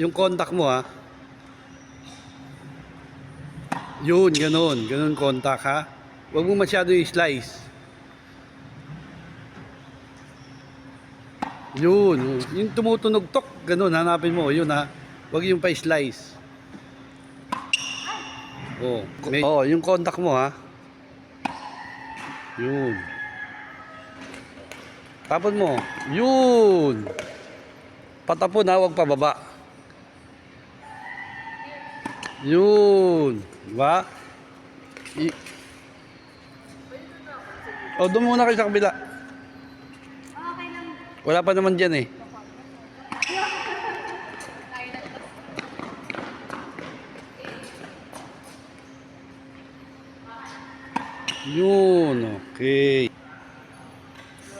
Yung contact mo ha. Yun, ganun. Ganun contact ha. Huwag mo masyado i-slice. Yun. Yung tumutunog tok. Ganun, hanapin mo. Yun ha. Huwag yung pa-slice. Oh, yung contact mo ha. Yun. Tapon mo. Yun. Patapon ha, huwag pababa. Yun. Diba? Doon muna kayo sa kabila. Wala pa naman dyan eh. Yun, okay.